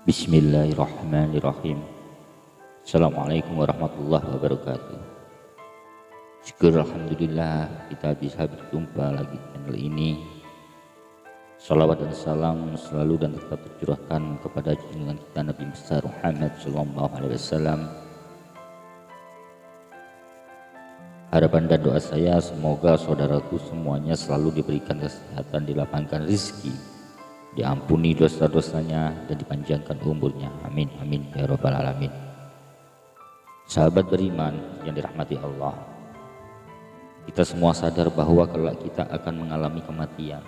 Bismillahirrahmanirrahim. Assalamualaikum warahmatullahi wabarakatuh. Syukur alhamdulillah kita bisa berjumpa lagi di channel ini. Salawat dan salam selalu dan tetap tercurahkan kepada junjungan kita Nabi besar Muhammad sallallahu alaihi wasallam. Harapan dan doa saya semoga saudaraku semuanya selalu diberikan kesehatan, dilapangkan rezeki, diampuni dosa-dosanya dan dipanjangkan umurnya. Amin amin ya rabbal alamin. Sahabat beriman yang dirahmati Allah, kita semua sadar bahwa kelak kita akan mengalami kematian.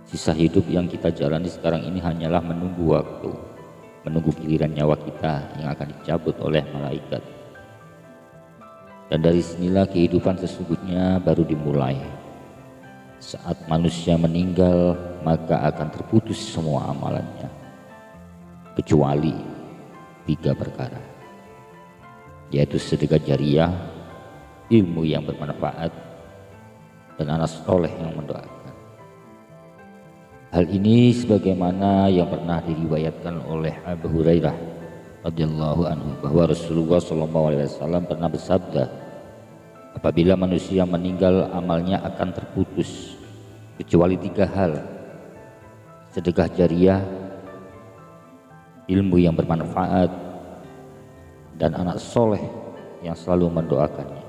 Sisa hidup yang kita jalani sekarang ini hanyalah menunggu waktu, menunggu giliran nyawa kita yang akan dicabut oleh malaikat. Dan dari sinilah kehidupan sesungguhnya baru dimulai. Saat manusia meninggal, maka akan terputus semua amalannya, kecuali 3 perkara, yaitu sedekah jariah, ilmu yang bermanfaat, dan anak soleh yang mendoakan. Hal ini sebagaimana yang pernah diriwayatkan oleh Abu Hurairah radhiyallahu anhu bahwa Rasulullah SAW pernah bersabda, apabila manusia meninggal amalnya akan terputus kecuali 3 hal: sedekah jariah, ilmu yang bermanfaat, dan anak soleh yang selalu mendoakannya.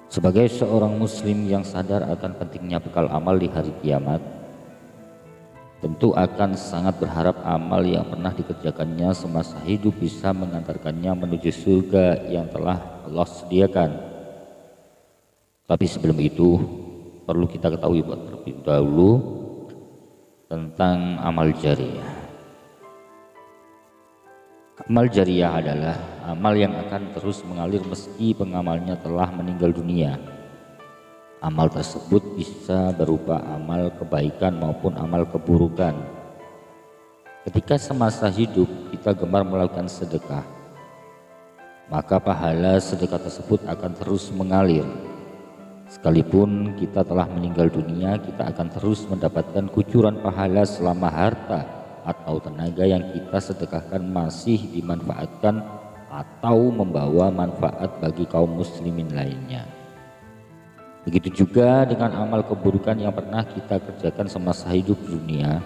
Sebagai seorang muslim yang sadar akan pentingnya bekal amal di hari kiamat, tentu akan sangat berharap amal yang pernah dikerjakannya semasa hidup bisa mengantarkannya menuju surga yang telah Allah sediakan. Tapi sebelum itu perlu kita ketahui terlebih dahulu tentang amal jariah. Amal jariah adalah amal yang akan terus mengalir meski pengamalnya telah meninggal dunia. Amal tersebut bisa berupa amal kebaikan maupun amal keburukan. Ketika semasa hidup kita gemar melakukan sedekah, maka pahala sedekah tersebut akan terus mengalir. Sekalipun kita telah meninggal dunia, kita akan terus mendapatkan kucuran pahala selama harta atau tenaga yang kita sedekahkan masih dimanfaatkan atau membawa manfaat bagi kaum muslimin lainnya. Begitu juga dengan amal keburukan yang pernah kita kerjakan semasa hidup dunia,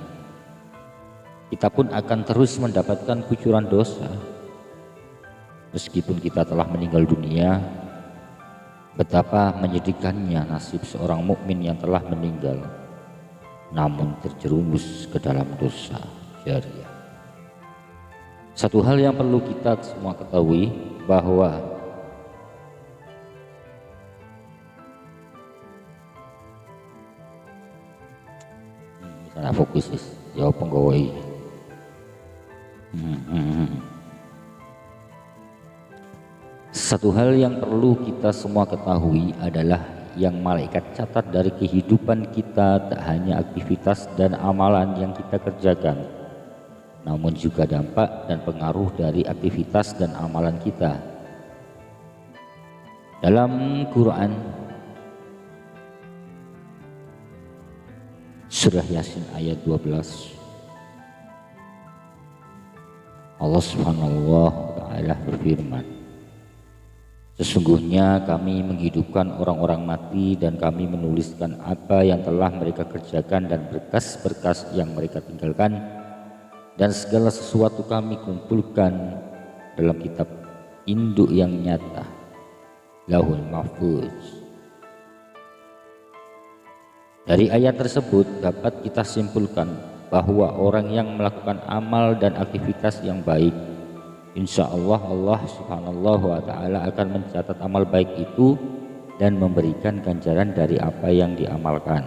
kita pun akan terus mendapatkan kucuran dosa. Meskipun kita telah meninggal dunia, betapa menyedihkannya nasib seorang mukmin yang telah meninggal namun terjerumus ke dalam dosa jariah. Satu hal yang perlu kita semua ketahui bahwa misalnya fokus jawab penggawai. Satu hal yang perlu kita semua ketahui adalah yang malaikat catat dari kehidupan kita tak hanya aktivitas dan amalan yang kita kerjakan, namun juga dampak dan pengaruh dari aktivitas dan amalan kita. Dalam Quran surah Yasin ayat 12, Allah Subhanahu wa ta'ala berfirman, sesungguhnya kami menghidupkan orang-orang mati dan kami menuliskan apa yang telah mereka kerjakan dan berkas-berkas yang mereka tinggalkan, dan segala sesuatu kami kumpulkan dalam kitab induk yang nyata, Lauhul Mahfuz. Dari ayat tersebut dapat kita simpulkan bahwa orang yang melakukan amal dan aktivitas yang baik, insya Allah Allah Subhanahu wa ta'ala akan mencatat amal baik itu dan memberikan ganjaran dari apa yang diamalkan.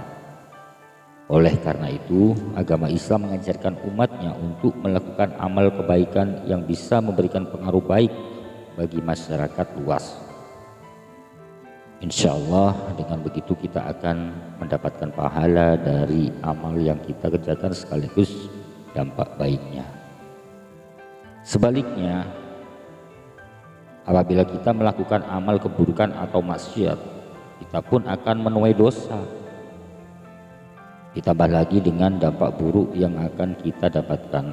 Oleh karena itu, agama Islam mengajarkan umatnya untuk melakukan amal kebaikan yang bisa memberikan pengaruh baik bagi masyarakat luas. Insya Allah dengan begitu kita akan mendapatkan pahala dari amal yang kita kerjakan sekaligus dampak baiknya. Sebaliknya, apabila kita melakukan amal keburukan atau maksiat, kita pun akan menuai dosa. ditambah lagi dengan dampak buruk yang akan kita dapatkan.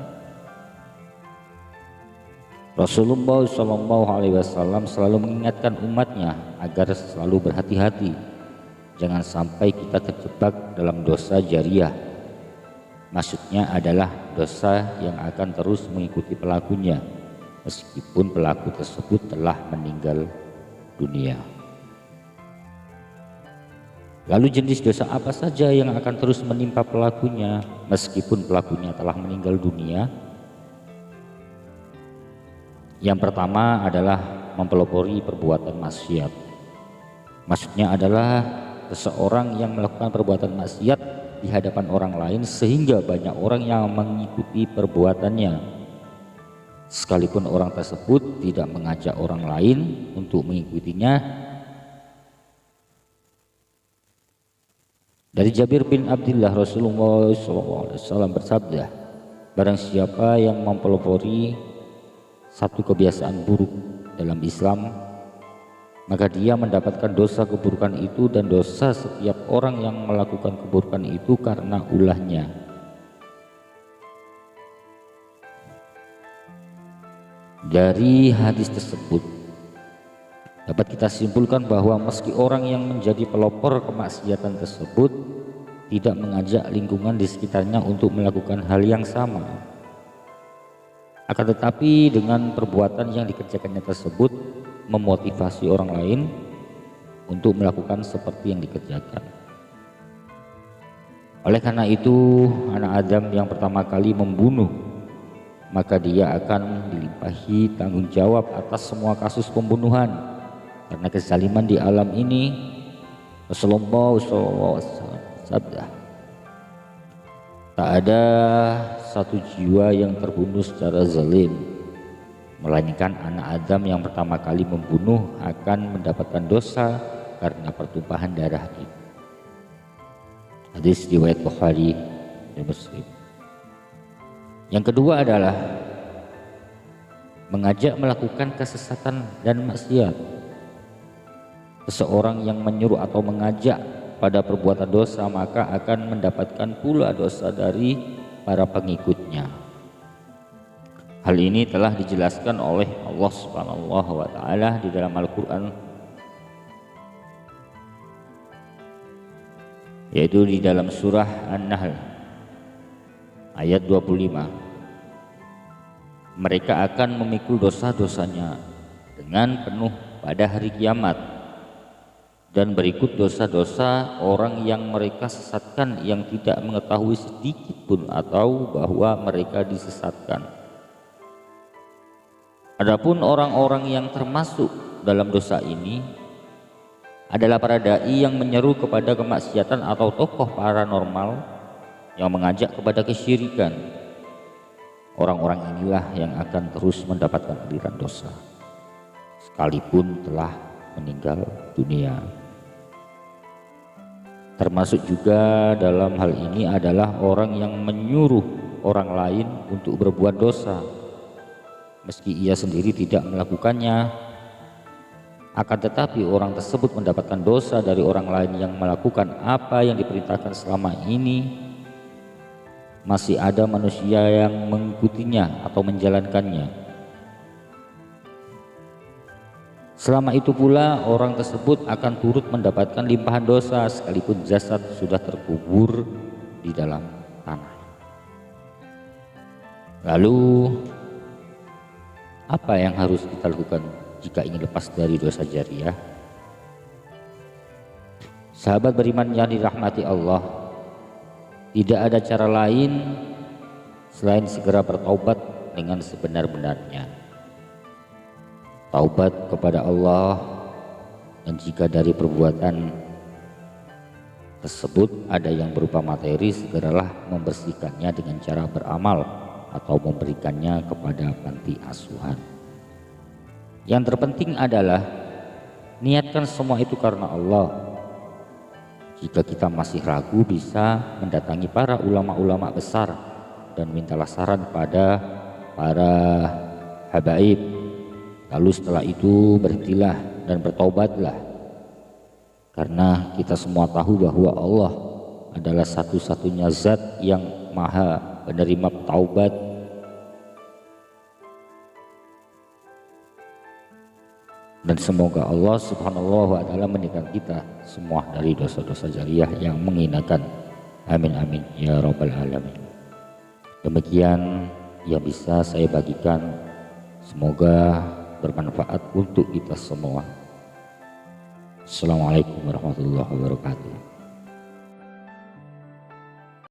Rasulullah SAW selalu mengingatkan umatnya agar selalu berhati-hati, jangan sampai kita terjebak dalam dosa jariyah. Maksudnya adalah dosa yang akan terus mengikuti pelakunya meskipun pelaku tersebut telah meninggal dunia. Lalu jenis dosa apa saja yang akan terus menimpa pelakunya meskipun pelakunya telah meninggal dunia? Yang pertama adalah mempelopori perbuatan maksiat. Maksudnya adalah seseorang yang melakukan perbuatan maksiat di hadapan orang lain sehingga banyak orang yang mengikuti perbuatannya, sekalipun orang tersebut tidak mengajak orang lain untuk mengikutinya. Dari Jabir bin Abdullah, Rasulullah SAW bersabda, barang siapa yang mempelopori satu kebiasaan buruk dalam Islam, maka dia mendapatkan dosa keburukan itu dan dosa setiap orang yang melakukan keburukan itu karena ulahnya. Dari hadis tersebut dapat kita simpulkan bahwa meski orang yang menjadi pelopor kemaksiatan tersebut tidak mengajak lingkungan di sekitarnya untuk melakukan hal yang sama, akan tetapi dengan perbuatan yang dikerjakannya tersebut memotivasi orang lain untuk melakukan seperti yang dikerjakan. Oleh karena itu, anak Adam yang pertama kali membunuh, maka dia akan dilimpahi tanggung jawab atas semua kasus pembunuhan. Karena kezaliman di alam ini, Rasulullah SAW sabda, tak ada satu jiwa yang terbunuh secara zalim, melainkan anak Adam yang pertama kali membunuh akan mendapatkan dosa karena pertumpahan darah itu. Hadis riwayat Bukhari dan Muslim. Yang kedua adalah mengajak melakukan kesesatan dan maksiat. Seseorang yang menyuruh atau mengajak pada perbuatan dosa maka akan mendapatkan pula dosa dari para pengikutnya. Hal ini telah dijelaskan oleh Allah Subhanahu wa taala di dalam Al-Qur'an, yaitu di dalam surah An-Nahl ayat 25. Mereka akan memikul dosa-dosanya dengan penuh pada hari kiamat. Dan berikut dosa-dosa orang yang mereka sesatkan yang tidak mengetahui sedikit pun atau bahwa mereka disesatkan. Adapun orang-orang yang termasuk dalam dosa ini adalah para dai yang menyeru kepada kemaksiatan atau tokoh paranormal yang mengajak kepada kesyirikan. Orang-orang inilah yang akan terus mendapatkan aliran dosa sekalipun telah meninggal dunia. Termasuk juga dalam hal ini adalah orang yang menyuruh orang lain untuk berbuat dosa meski ia sendiri tidak melakukannya, akan tetapi orang tersebut mendapatkan dosa dari orang lain yang melakukan apa yang diperintahkan. Selama ini masih ada manusia yang mengikutinya atau menjalankannya. Selama itu pula orang tersebut akan turut mendapatkan limpahan dosa sekalipun jasad sudah terkubur di dalam tanah. Lalu apa yang harus kita lakukan jika ingin lepas dari dosa jariyah? Sahabat beriman yang dirahmati Allah, tidak ada cara lain selain segera bertaubat dengan sebenar-benarnya. Taubat kepada Allah, dan jika dari perbuatan tersebut ada yang berupa materi, segeralah membersihkannya dengan cara beramal atau memberikannya kepada panti asuhan. Yang terpenting adalah niatkan semua itu karena Allah. Jika kita masih ragu, bisa mendatangi para ulama-ulama besar dan mintalah saran pada para habaib. Lalu setelah itu berhentilah dan bertaubatlah, karena kita semua tahu bahwa Allah adalah satu-satunya zat yang maha penerima taubat. Dan semoga Allah subhanahu wa ta'ala meninggalkan kita semua dari dosa-dosa jariah yang menghinakan. Amin amin ya rabbal alamin. Demikian yang bisa saya bagikan, semoga bermanfaat untuk kita semua. Assalamualaikum warahmatullahi wabarakatuh.